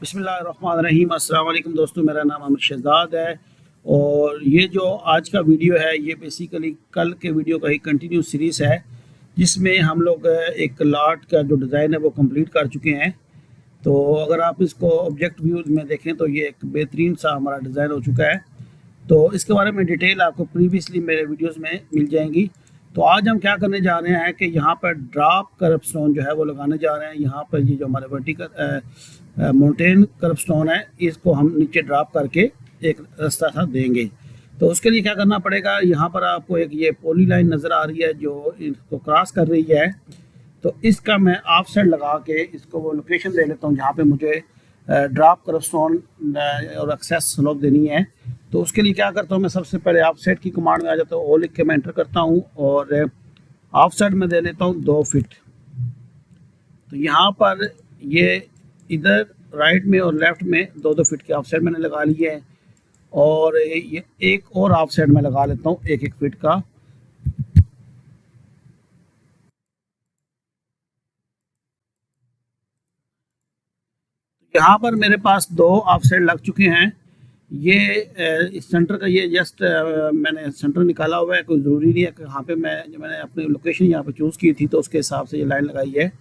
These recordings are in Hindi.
बिस्मिल्लाहिर्रहमानिर्रहीम। अस्सलाम वालेकुम दोस्तों, मेरा नाम अमिर शहजाद है और ये जो आज का वीडियो है ये बेसिकली कल के वीडियो का ही कंटिन्यू सीरीज़ है जिसमें हम लोग एक लाट का जो डिज़ाइन है वो कंप्लीट कर चुके हैं। तो अगर आप इसको ऑब्जेक्ट व्यू में देखें तो ये एक बेहतरीन सा हमारा डिज़ाइन हो चुका है। तो इसके बारे में डिटेल आपको प्रीवियसली मेरे वीडियोस में मिल जाएंगी। तो आज हम क्या करने जा रहे हैं कि यहाँ पर ड्रॉप कर्व स्टोन जो है वो लगाने जा रहे हैं। यहाँ पर ये जो हमारे वर्टिकल माउंटेन कर्व स्टोन है इसको हम नीचे ड्रॉप करके एक रास्ता सा देंगे। तो उसके लिए क्या करना पड़ेगा, यहाँ पर आपको एक ये पोली लाइन नज़र आ रही है जो इसको क्रॉस कर रही है। तो इसका मैं ऑफ साइड लगा के इसको वो लोकेशन दे लेता हूँ जहाँ पे मुझे ड्रॉप कर्व स्टोन और एक्सेस स्लोप देनी है। तो उसके लिए क्या करता हूँ, मैं सबसे पहले ऑफ साइड की कमांड में आ जाता हूँ, ओ लिख के मैं एंटर करता हूँ और ऑफ साइड में दे लेता हूँ 2 फीट। तो यहाँ पर ये इधर राइट में और लेफ्ट में 2-2 फीट की ऑफ साइड मैंने लगा ली है और ये एक और ऑफ साइड में लगा लेता हूँ 1-1 फीट का। यहाँ पर मेरे पास 2 ऑफ साइड लग चुके हैं। ये इस सेंटर का ये जस्ट मैंने सेंटर निकाला हुआ है, कोई ज़रूरी नहीं है कि यहाँ पे मैंने अपनी लोकेशन यहाँ पे चूज़ की थी तो उसके हिसाब से ये लाइन लगाई है।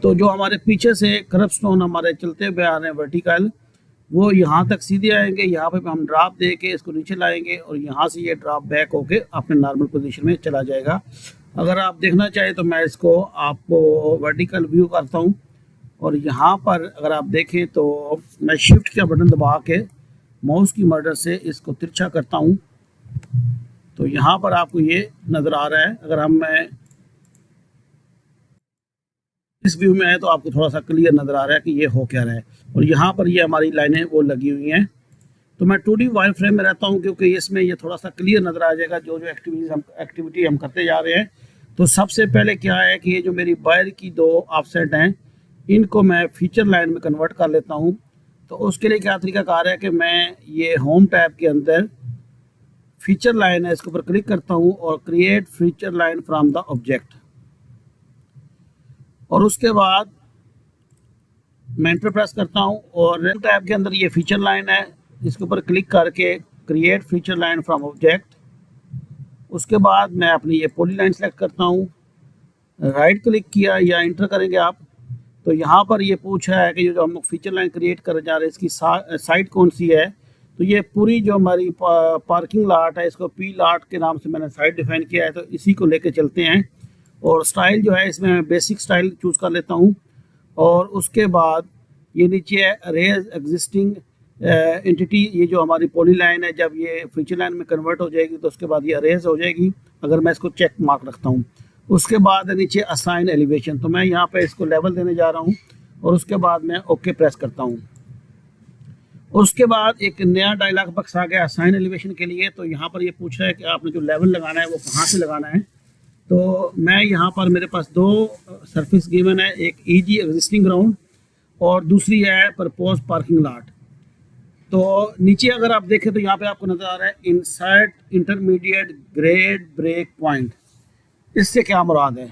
तो जो हमारे पीछे से कर्व स्टोन हमारे चलते हुए आ रहे हैं वर्टिकल, वो यहाँ तक सीधे आएंगे। यहाँ पे हम ड्रॉप दे के इसको नीचे लाएंगे और यहाँ से ये ड्रॉप बैक होके अपने नॉर्मल पोजीशन में चला जाएगा। अगर आप देखना चाहें तो मैं इसको आपको वर्टिकल व्यू करता हूँ और यहाँ पर अगर आप देखें तो मैं शिफ्ट का बटन दबा के माउस की मदद से इसको तिरछा करता हूँ। तो यहाँ पर आपको ये नज़र आ रहा है। अगर मैं इस व्यू में है तो आपको थोड़ा सा क्लियर नज़र आ रहा है कि ये हो क्या रहा है। और यहाँ पर ये हमारी लाइनें वो लगी हुई हैं। तो मैं 2D वायर फ्रेम में रहता हूँ क्योंकि इसमें ये थोड़ा सा क्लियर नज़र आ जाएगा जो जो एक्टिविटी हम करते जा रहे हैं। तो सबसे पहले क्या है कि ये जो मेरी वायर की 2 ऑफसेट हैं इनको मैं फीचर लाइन में कन्वर्ट कर लेता हूँ। तो उसके लिए क्या तरीकाकार है कि मैं ये होम टैब के अंदर फीचर लाइन है इसके ऊपर क्लिक करता हूँ और create feature line from the object, और उसके बाद मैं एंटर प्रेस करता हूँ और टैब के अंदर ये फीचर लाइन है इसके ऊपर क्लिक करके create feature line from object. उसके बाद मैं अपनी ये पॉली लाइन सेलेक्ट करता हूँ, राइट क्लिक किया या एंटर करेंगे आप। तो यहाँ पर ये पूछा है कि जो हम लोग फीचर लाइन क्रिएट करने जा रहे हैं इसकी साइड कौन सी है। तो ये पूरी जो हमारी पार्किंग लाट है इसको पी लाट के नाम से मैंने साइड डिफाइन किया है। तो इसी को लेके चलते हैं और स्टाइल जो है इसमें मैं बेसिक स्टाइल चूज़ कर लेता हूँ। और उसके बाद ये नीचे अरेज एग्जिस्टिंग एंटिटी, ये जो हमारी पॉली लाइन है जब ये फीचर लाइन में कन्वर्ट हो जाएगी तो उसके बाद ये अरेज हो जाएगी अगर मैं इसको चेक मार्क रखता हूँ। उसके बाद नीचे असाइन एलिवेशन, तो मैं यहाँ पे इसको लेवल देने जा रहा हूँ और उसके बाद मैं ओके प्रेस करता हूँ। उसके बाद एक नया डायलॉग बॉक्स आ गया असाइन एलिवेशन के लिए। तो यहाँ पर ये पूछ रहा है कि आपने जो लेवल लगाना है वो कहाँ से लगाना है। तो मैं यहाँ पर मेरे पास 2 सरफेस गिवन है, एक ईजी एग्जिस्टिंग ग्राउंड और दूसरी है प्रपोज पार्किंग लॉट। तो नीचे अगर आप देखें तो यहाँ पे आपको नज़र आ रहा है insert intermediate grade break point. इससे क्या मुराद है?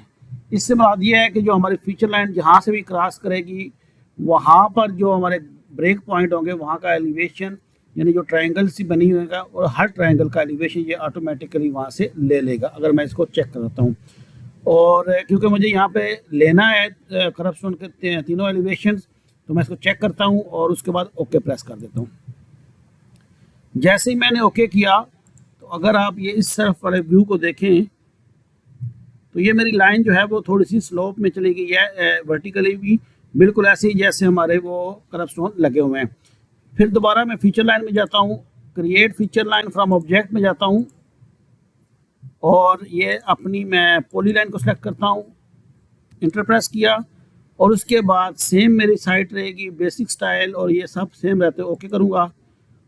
इससे मुराद ये है कि जो हमारी फीचर लाइन जहाँ से भी क्रॉस करेगी वहाँ पर जो हमारे ब्रेक पॉइंट होंगे वहाँ का एलिवेशन यानी जो ट्रायंगल सी बनी हुई है और हर ट्रायंगल का एलिवेशन ये ऑटोमेटिकली वहाँ से ले लेगा अगर मैं इसको चेक करता हूँ। और क्योंकि मुझे यहाँ पे लेना है कर्व स्टोन के तीनों एलिवेशंस, तो मैं इसको चेक करता हूँ और उसके बाद ओके प्रेस कर देता हूँ। जैसे ही मैंने ओके किया तो अगर आप ये इस तरफ वाले व्यू को देखें तो ये मेरी लाइन जो है वो थोड़ी सी स्लोप में चली गई है, वर्टिकली भी बिल्कुल ऐसे ही जैसे हमारे वो कर्व स्टोन लगे हुए हैं। फिर दोबारा मैं फीचर लाइन में जाता हूँ, create feature line from object में जाता हूँ और ये अपनी मैं पॉली लाइन को सिलेक्ट करता हूँ, इंटर प्रेस किया और उसके बाद सेम मेरी साइट रहेगी, बेसिक स्टाइल और ये सब सेम रहते ओके करूँगा।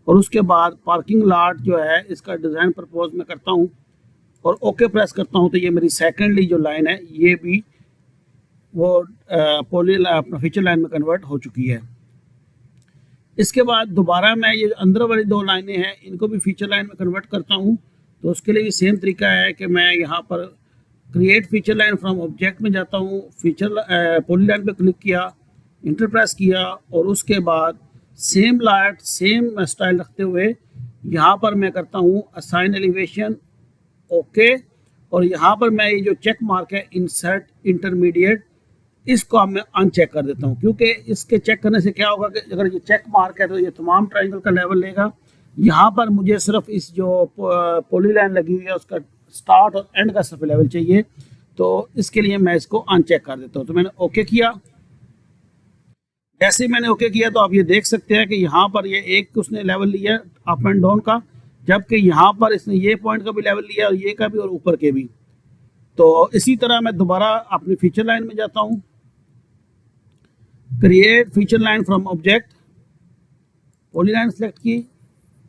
और उसके बाद पार्किंग लॉट जो है इसका डिज़ाइन प्रपोज में करता हूँ और ओके प्रेस करता हूँ। तो ये मेरी सेकेंडली जो लाइन है ये भी वो अपना फीचर लाइन में कन्वर्ट हो चुकी है। इसके बाद दोबारा मैं ये अंदर वाली 2 लाइनें हैं इनको भी फीचर लाइन में कन्वर्ट करता हूँ। तो उसके लिए भी सेम तरीका है कि मैं यहाँ पर create feature line from object में जाता हूँ, फीचर पॉली लाइन पे क्लिक किया, इंटर प्रेस किया और उसके बाद सेम लाइट सेम स्टाइल रखते हुए यहाँ पर मैं करता हूँ असाइन एलिवेशन, ओके। और यहाँ पर मैं ये जो चेक मार्क है इंसर्ट इंटरमीडिएट, इसको अब मैं अनचेक कर देता हूँ, क्योंकि इसके चेक करने से क्या होगा कि अगर ये चेक मार्क है तो ये तमाम ट्राइंगल का लेवल लेगा। यहाँ पर मुझे सिर्फ इस जो पॉली लाइन लगी हुई है उसका स्टार्ट और एंड का सिर्फ लेवल चाहिए, तो इसके लिए मैं इसको अनचेक कर देता हूँ। तो मैंने ओके किया। जैसे ही मैंने ओके किया तो आप ये देख सकते हैं कि यहाँ पर ये एक उसने लेवल लिया अप एंड डाउन का, जबकि यहाँ पर इसने ये पॉइंट का भी लेवल लिया और ये का भी और ऊपर के भी। तो इसी तरह मैं दोबारा अपनी फीचर लाइन में जाता हूँ, create feature line from object, poly line select की,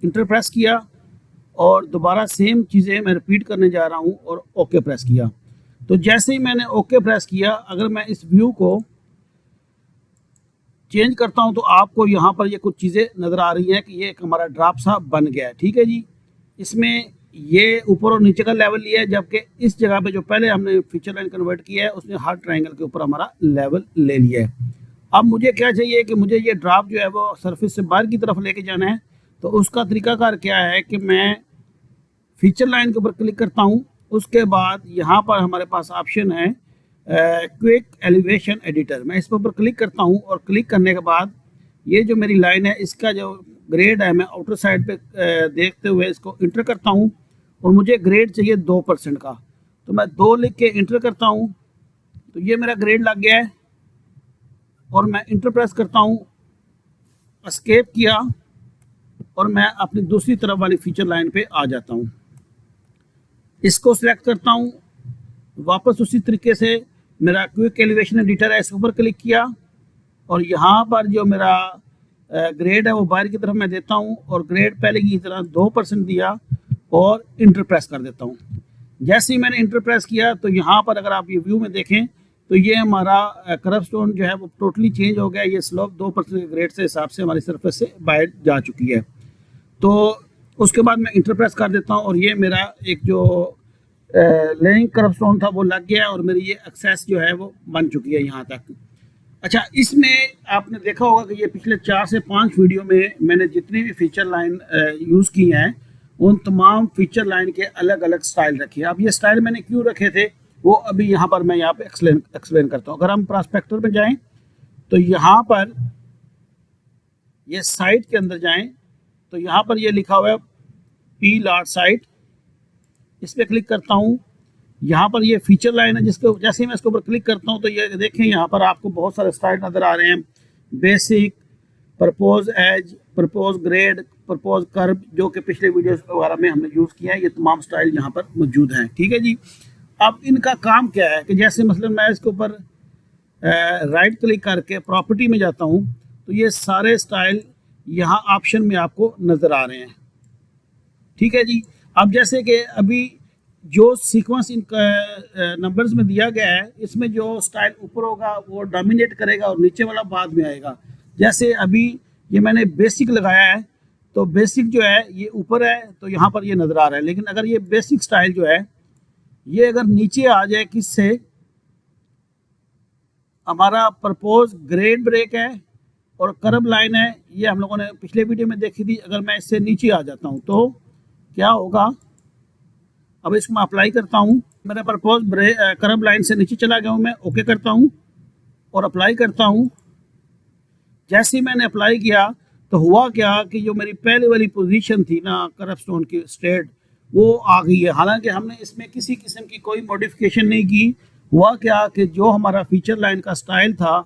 इंटर प्रेस किया और दोबारा सेम चीज़ें मैं रिपीट करने जा रहा हूँ और ओके प्रेस किया। तो जैसे ही मैंने ओके प्रेस किया, अगर मैं इस व्यू को चेंज करता हूं तो आपको यहाँ पर ये कुछ चीज़ें नज़र आ रही हैं कि ये एक हमारा ड्रॉप सा बन गया है, ठीक है जी। इसमें ये ऊपर और नीचे का लेवल लिया है, जबकि इस जगह पे जो पहले हमने फीचर लाइन कन्वर्ट किया है उसने हर ट्रायंगल के ऊपर हमारा लेवल ले लिया है। अब मुझे क्या चाहिए कि मुझे ये ड्रॉप जो है वो सरफेस से बाहर की तरफ लेके जाना है। तो उसका तरीकाकार क्या है कि मैं फीचर लाइन के ऊपर क्लिक करता हूँ, उसके बाद यहाँ पर हमारे पास ऑप्शन है क्विक एलिवेशन एडिटर, मैं इस पर क्लिक करता हूँ और क्लिक करने के बाद ये जो मेरी लाइन है इसका जो ग्रेड है मैं आउटर साइड पे देखते हुए इसको इंटर करता हूँ और मुझे ग्रेड चाहिए 2% का। तो मैं 2 लिख के इंटर करता हूँ, तो ये मेरा ग्रेड लग गया है और मैं इंटर प्रेस करता हूँ, एस्केप किया और मैं अपनी दूसरी तरफ वाली फीचर लाइन पे आ जाता हूँ। इसको सिलेक्ट करता हूँ, वापस उसी तरीके से मेरा क्विक एलिवेशन एडिटर है इसके ऊपर क्लिक किया और यहाँ पर जो मेरा ग्रेड है वो बाहर की तरफ मैं देता हूँ और ग्रेड पहले की तरह 2% दिया और इंटर प्रेस कर देता हूँ। जैसे ही मैंने इंटर प्रेस किया तो यहाँ पर अगर आप ये व्यू में देखें तो ये हमारा कर्व स्टोन जो है वो टोटली चेंज हो गया। ये स्लोप 2% के ग्रेड से हिसाब से हमारी सरफेस से बाहर जा चुकी है। तो उसके बाद मैं इंटर प्रेस कर देता हूँ और ये मेरा एक जो लेइंग कर्व स्टोन था वो लग गया और मेरी ये एक्सेस जो है वो बन चुकी है यहाँ तक। अच्छा, इसमें आपने देखा होगा कि ये पिछले 4 से 5 वीडियो में मैंने जितनी भी फीचर लाइन यूज़ की हैं उन तमाम फीचर लाइन के अलग अलग स्टाइल रखे। अब ये स्टाइल मैंने क्यों रखे थे वो अभी यहाँ पर मैं यहाँ पे एक्सप्लेन करता हूँ। अगर हम प्रॉस्पेक्टर में जाएं तो यहाँ पर ये साइट के अंदर जाएं तो यहाँ पर ये लिखा हुआ है पी लार्ज साइट, इस पर क्लिक करता हूँ। यहाँ पर ये फीचर लाइन है जिसको जैसे ही मैं इसके ऊपर क्लिक करता हूँ तो ये देखें यहाँ पर आपको बहुत सारे स्टाइल नज़र आ रहे हैं, basic, propose edge, propose grade, propose curve, जो कि पिछले वीडियोस वगैरह में हमने यूज़ किया है। ये तमाम स्टाइल यहाँ पर मौजूद हैं, ठीक है जी। अब इनका काम क्या है कि जैसे मसलन मैं इसके ऊपर राइट क्लिक करके प्रॉपर्टी में जाता हूँ तो ये सारे स्टाइल यहाँ ऑप्शन में आपको नज़र आ रहे हैं, ठीक है जी। अब जैसे कि अभी जो सीक्वेंस इन नंबर्स में दिया गया है इसमें जो स्टाइल ऊपर होगा वो डोमिनेट करेगा और नीचे वाला बाद में आएगा। जैसे अभी ये मैंने बेसिक लगाया है तो बेसिक जो है ये ऊपर है तो यहाँ पर ये नज़र आ रहा है, लेकिन अगर ये बेसिक स्टाइल जो है ये अगर नीचे आ जाए किससे, हमारा प्रपोज ग्रेड ब्रेक है और कर्व लाइन है, ये हम लोगों ने पिछले वीडियो में देखी थी। अगर मैं इससे नीचे आ जाता हूँ तो क्या होगा, अब इसको मैं अप्लाई करता हूँ, मेरा प्रपोज कर्व लाइन से नीचे चला गया हूँ, मैं ओके करता हूँ और अप्लाई करता हूँ। जैसे ही मैंने अप्लाई किया तो हुआ क्या कि जो मेरी पहले वाली पोजीशन थी ना कर्व स्टोन की स्ट्रेट वो आ गई है, हालांकि हमने इसमें किसी किस्म की कोई मॉडिफिकेशन नहीं की। हुआ क्या कि जो हमारा फीचर लाइन का स्टाइल था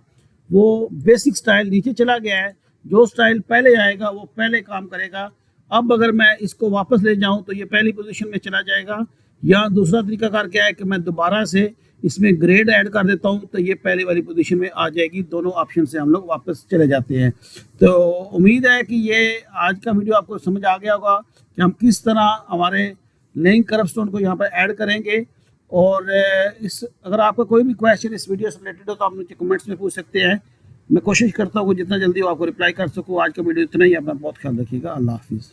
वो बेसिक स्टाइल नीचे चला गया है, जो स्टाइल पहले आएगा वो पहले काम करेगा। अब अगर मैं इसको वापस ले जाऊं तो ये पहली पोजीशन में चला जाएगा, या दूसरा तरीकाकार क्या है कि मैं दोबारा से इसमें ग्रेड ऐड कर देता हूं तो ये पहले वाली पोजीशन में आ जाएगी। दोनों ऑप्शन से हम लोग वापस चले जाते हैं। तो उम्मीद है कि ये आज का वीडियो आपको समझ आ गया होगा कि हम किस तरह हमारे लेइंग कर्व स्टोन को यहाँ पर ऐड करेंगे। और इस अगर आपका कोई भी क्वेश्चन इस वीडियो से रिलेटेड हो तो आप मुझे कमेंट्स में पूछ सकते हैं। मैं कोशिश करता हूँ कि जितना जल्दी हो आपको रिप्लाई कर सकूँ। आज का वीडियो इतना ही, अपना बहुत ख्याल रखिएगा। अल्लाह हाफिज़।